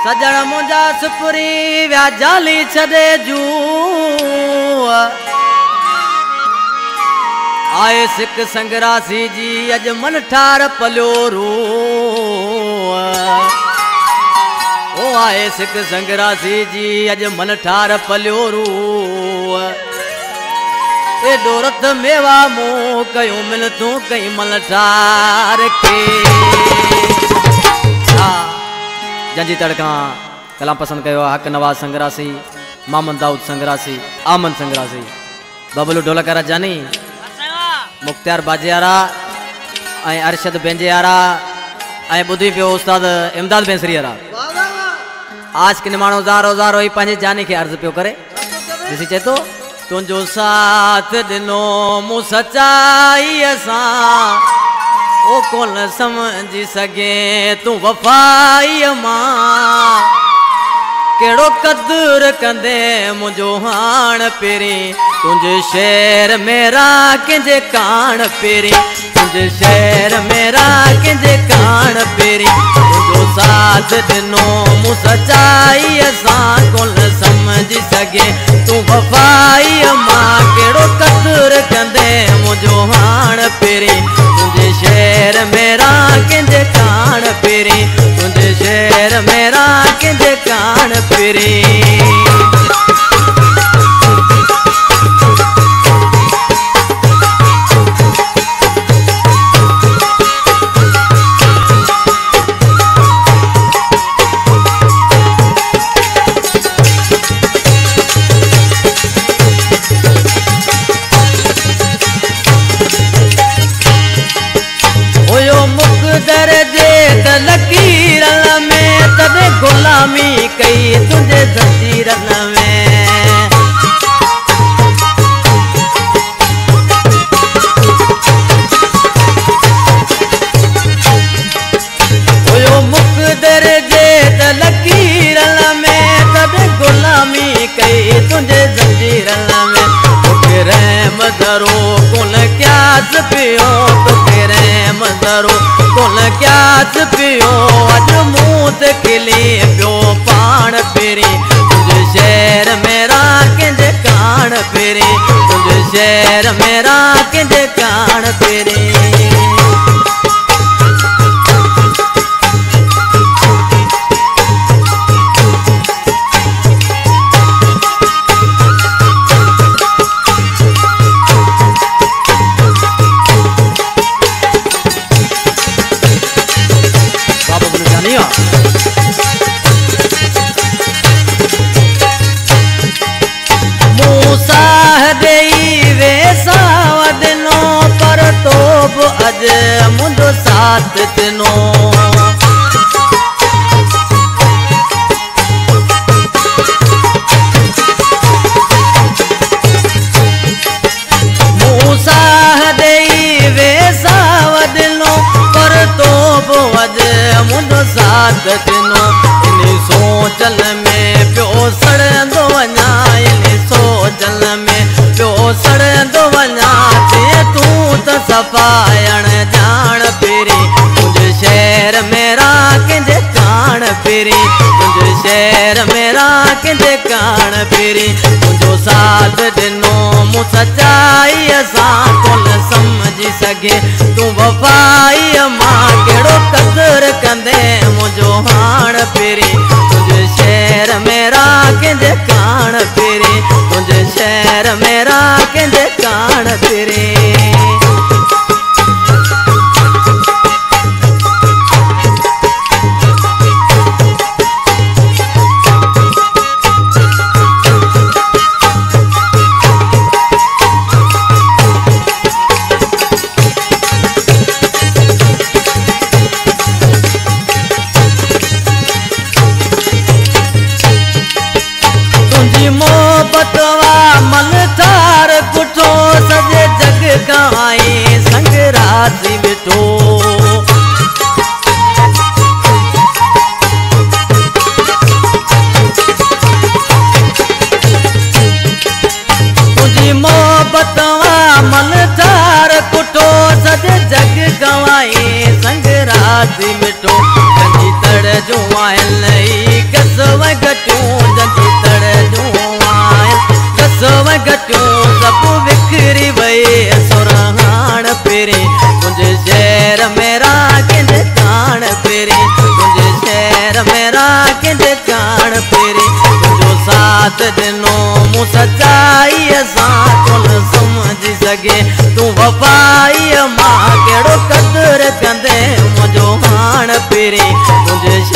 सजण मुंहिंजा सुपुरी विया जाली छॾे जू आए सिक संगरासी जी अज मन ठार पलियो रू ओ आए सिक संगरासी जी अज मन ठार पलियो रू एडो रथ मेवा मुंह कयूं मिल तूं कई मल ठार के जंजी तड़का कलाम पसंद कयो हक नवाज संगरासी मामन दाऊद संगरासी आमन संगरासी बबलू ढोलकर जानी मुख्तियार बाजियारा ऐं अरशद बेंजियारा ऐं ॿुधी पियो उस्ताद इमदाद बेंसरीयारा आज के निमाणो ज़ारो ज़ारो ही पंहिंजे जानी खे अर्ज़ पियो करे ॾिसी चए थो तुंहिंजो साथ ॾिनो मूं सचाईअ सां ओ कोन समझी सघे तूं वफ़ाईअ मां केड़ो कदुर कंदे मुझो हाण पेरी तुझे शहर मेरा कंहिंजे कान पेरी तुझे शहर मेरा कंहिंजे कान पेरी तुझो साथ ॾिनो मूं सचाईअ सां कोन समझी सघे तूं वफ़ाईअ मां केड़ो कदुर कंदे मुझो हाण पेरी तुझे शहर मेरा कंहिंजे कान पेरी तुझे शहर मेरा कंहिंजे कान पेरी लकीरन में तदे गुलामी कई तुझे जंजीरन में ओयो मुक़दर जे लकीरन में तदे गुलामी कई तुझे जंजीरन में तोखे रहम दरो कोन क्यास पियो तोखे रहम दरो कोन क्यास पियो अज मुंह ते खिली पियो पाण पेरी तुझे शहर मेरा कंहिंजे कान पेरी तुझे शहर मेरा कंहिंजे कान पेरी अज मुंहिंजो साथ ॾिनो मूं साह ॾेई वेसाव ॾिनो पर तो बि अज मुंहिंजो साथ ॾिनो इन सोचल में पियो सड़ंदो वञा इन सोचल में पियो सड़ंदो वञा तूं त सफ़ायण जान पेरी तुझे शहर मेरा कंहिंजे कान पेरी तुझे शहर मेरा कंहिंजे कान पेरी तुंहिंजो साथ ॾिनो मूं सचाईअ सां कोन समझी सघे तूं वफ़ाईअ मां केड़ो कदुर कंदे मुंहिंजो हाण पेरी तुझे शहर मेरा कंहिंजे कान पेरी तुझे शहर मेरा कंहिंजे कान पेरी मोहब्बत वा मन थार कुट पाण फेरे तुझे